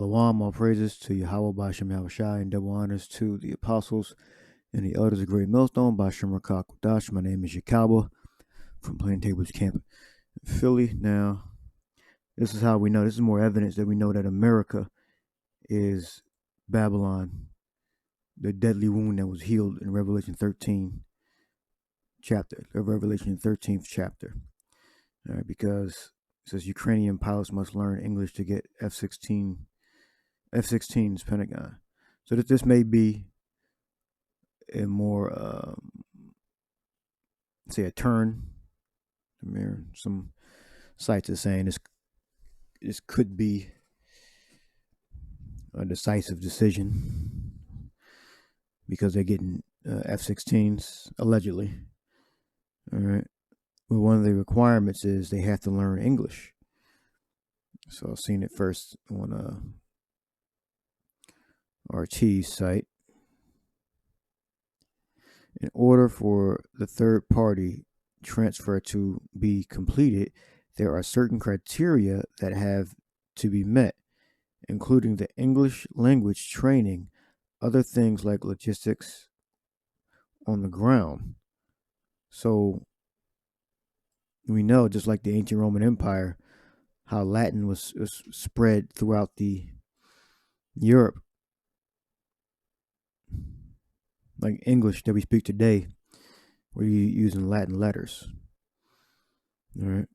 Lawam, all praises to Yahweh Bashem Yahushai, and double honors to the apostles and the elders of Great Millstone, Bashem Rakak Wadash. My name is Yakaba from Plain Tables Camp in Philly. Now, this is how we know, this is more evidence that we know that America is Babylon, the deadly wound that was healed in Revelation 13 chapter, the Revelation 13th chapter. All right, because it says Ukrainian pilots must learn English to get F-16's Pentagon. So that this may be a more, say, a turn. Some sites are saying this could be a decisive decision because they're getting F-16s, allegedly. All right. Well, one of the requirements is they have to learn English. So I've seen it first on RT's site. In order for the third party transfer to be completed, there are certain criteria that have to be met, including the English language training, other things like logistics on the ground. So we know, just like the ancient Roman Empire, how Latin was spread throughout the Europe. Like English that we speak today, we're using Latin letters. All right.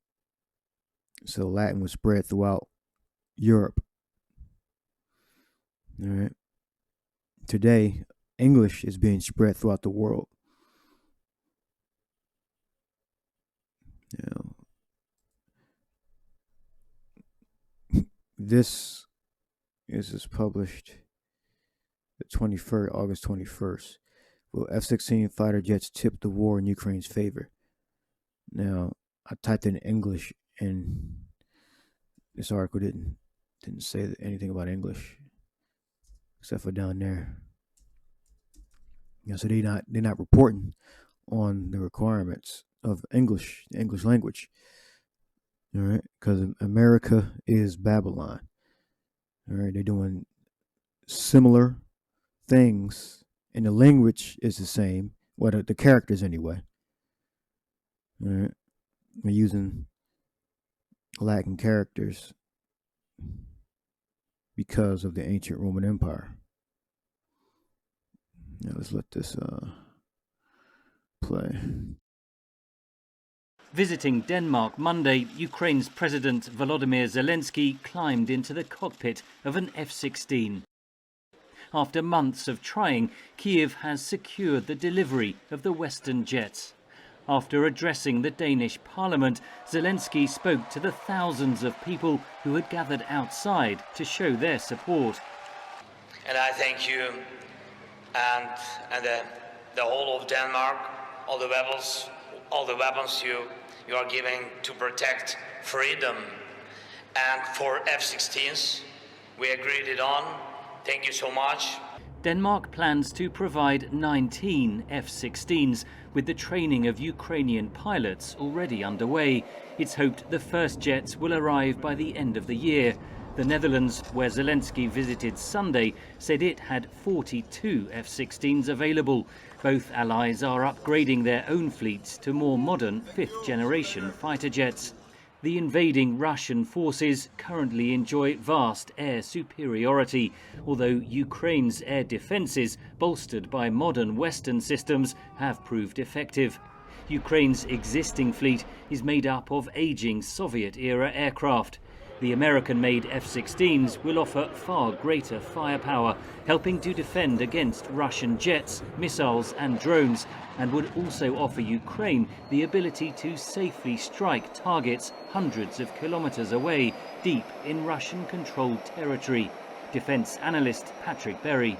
So Latin was spread throughout Europe. All right. Today, English is being spread throughout the world. This is published the 21st, August 21st. Will F-16 fighter jets tip the war in Ukraine's favor? Now, I typed in English, and this article didn't say anything about English, except for down there. So they're not reporting on the requirements of English language. All right, because America is Babylon. All right, they're doing similar things, and the language is the same. Well, the characters anyway. All right, they're using Latin characters because of the ancient Roman Empire. Now let's let this play. Visiting Denmark Monday, Ukraine's President Volodymyr Zelensky climbed into the cockpit of an F-16. After months of trying, Kyiv has secured the delivery of the Western jets. After addressing the Danish parliament, Zelensky spoke to the thousands of people who had gathered outside to show their support. And I thank you and the whole of Denmark, all the weapons you are giving to protect freedom. And for F-16s, we agreed it on. Thank you so much. Denmark plans to provide 19 F-16s, with the training of Ukrainian pilots already underway. It's hoped the first jets will arrive by the end of the year. The Netherlands, where Zelensky visited Sunday, said it had 42 F-16s available. Both allies are upgrading their own fleets to more modern fifth-generation fighter jets. The invading Russian forces currently enjoy vast air superiority, although Ukraine's air defences, bolstered by modern Western systems, have proved effective. Ukraine's existing fleet is made up of ageing Soviet-era aircraft. The American-made F-16s will offer far greater firepower, helping to defend against Russian jets, missiles and drones, and would also offer Ukraine the ability to safely strike targets hundreds of kilometers away, deep in Russian-controlled territory. Defense analyst Patrick Berry.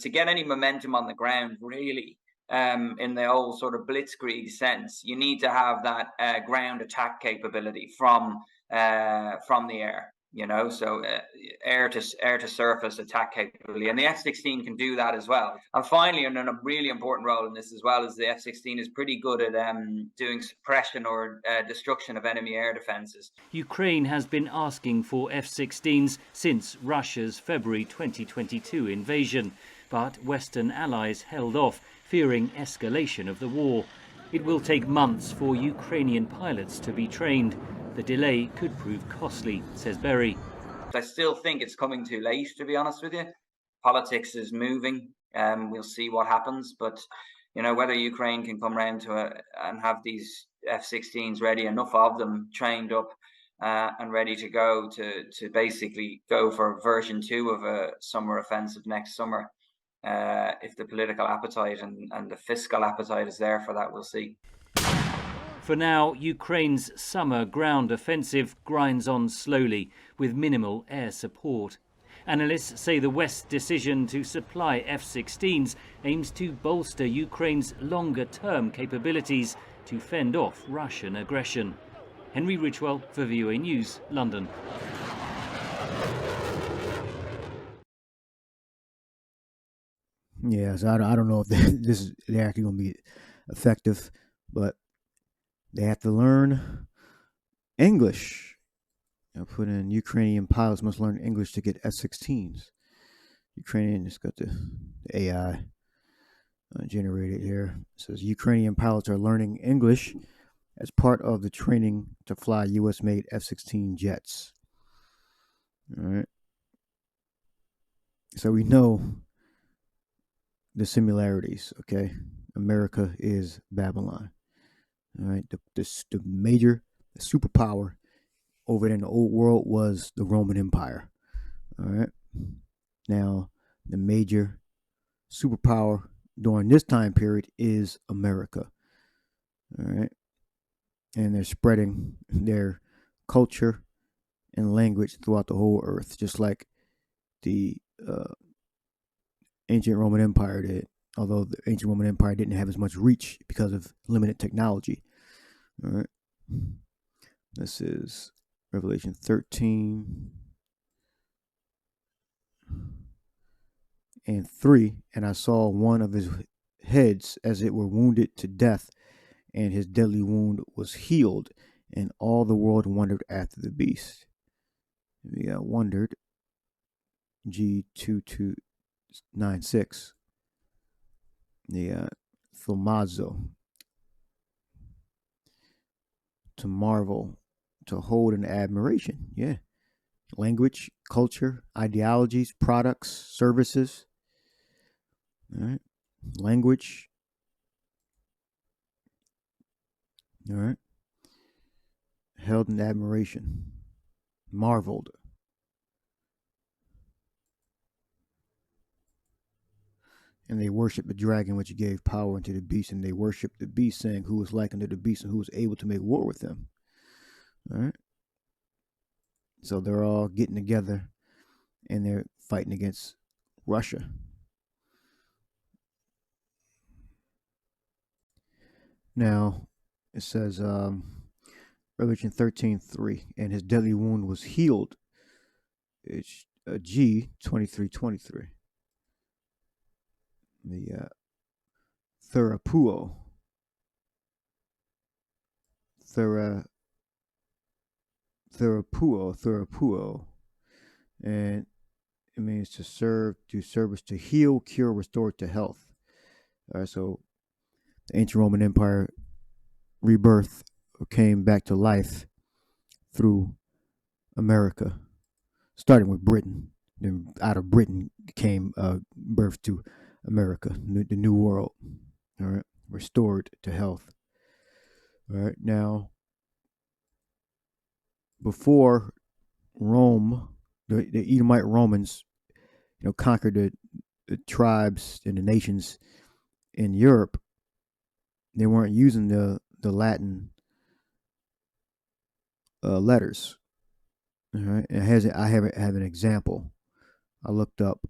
To get any momentum on the ground, really, in the old sort of blitzkrieg sense, you need to have that ground attack capability from the air. so air to surface attack capability, and the F-16 can do that as well. And finally, and a really important role in this as well, is the F-16 is pretty good at doing suppression or destruction of enemy air defenses. Ukraine has been asking for F-16s since Russia's February 2022 invasion, but Western allies held off, fearing escalation of the war. It will take months for Ukrainian pilots to be trained. The delay could prove costly, says Berry. I still think it's coming too late, to be honest with you. Politics is moving. We'll see what happens. But, whether Ukraine can come around to and have these F-16s ready, enough of them trained up and ready to go to basically go for version 2 of a summer offensive next summer. If the political appetite and the fiscal appetite is there for that, we'll see. For now, Ukraine's summer ground offensive grinds on slowly with minimal air support. Analysts say the West's decision to supply F-16s aims to bolster Ukraine's longer-term capabilities to fend off Russian aggression. Henry Ridgwell for VOA News, London. Yeah, so I don't know if they're actually going to be effective, but they have to learn English. Put in Ukrainian pilots must learn English to get F-16s. Ukrainian has got the AI generated here. It says Ukrainian pilots are learning English as part of the training to fly U.S.-made F-16 jets. All right. So we know the similarities, okay? America is Babylon. All right, the major superpower over there in the old world was the Roman Empire. All right, now the major superpower during this time period is America. All right, and they're spreading their culture and language throughout the whole earth, just like the ancient Roman Empire did. Although the ancient Roman Empire didn't have as much reach because of limited technology. All right. This is Revelation 13 and 3. And I saw one of his heads as it were wounded to death, and his deadly wound was healed, and all the world wondered after the beast. We got wondered, G2296. The Filmazo, to marvel, to hold in admiration. Yeah. Language, culture, ideologies, products, services. All right. Language. All right. Held in admiration. Marveled. And they worshiped the dragon, which gave power unto the beast, and they worshiped the beast, saying, who is like unto the beast, and who is able to make war with them. All right. So they're all getting together, and they're fighting against Russia. Now, it says, Revelation 13:3, and his deadly wound was healed. It's G2323. The Therapuo, and it means to serve, do service, to heal, cure, restore to health. All right, so the ancient Roman Empire rebirth came back to life through America, starting with Britain. Then out of Britain came birth to America, the new world. All right, restored to health. All right, now before Rome, the Edomite Romans, conquered the tribes and the nations in Europe, they weren't using the Latin letters. All right, I have an example. I looked up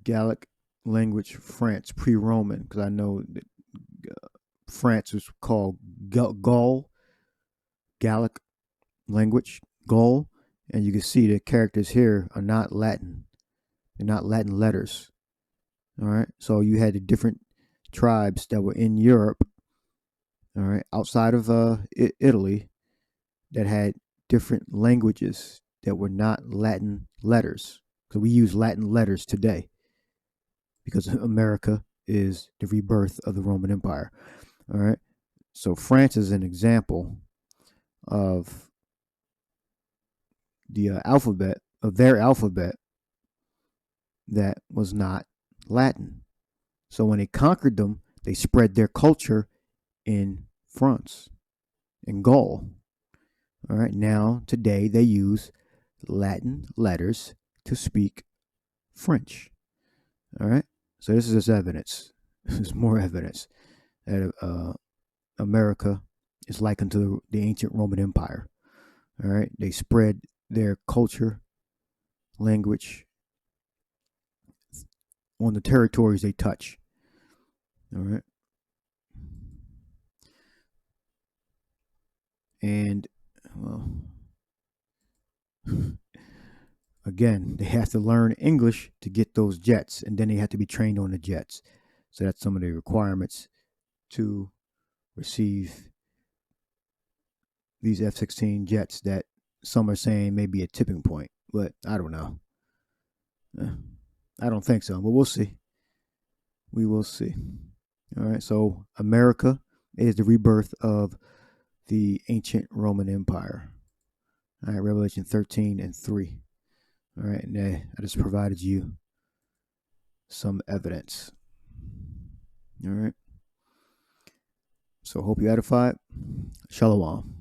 Gallic language France pre-Roman, because I know that France was called Gaul, Gallic, language, Gaul, and you can see the characters here are not Latin. They're not Latin letters. All right, so you had the different tribes that were in Europe, all right, outside of Italy, that had different languages that were not Latin letters. So we use Latin letters today because America is the rebirth of the Roman Empire. All right, so France is an example of the alphabet, of their alphabet, that was not Latin. So when they conquered them, they spread their culture in France, in Gaul. All right, now today they use Latin letters to speak French. All right, so this is just evidence. This is more evidence that America is likened to the ancient Roman Empire. All right, they spread their culture, language on the territories they touch. All right, and well, again, they have to learn English to get those jets, and then they have to be trained on the jets. So that's some of the requirements to receive these F-16 jets that some are saying may be a tipping point, but I don't know. I don't think so, but we'll see. We will see. All right, so America is the rebirth of the ancient Roman Empire. All right, Revelation 13:3. All right, and I just provided you some evidence. All right. So hope you edified. Shalom.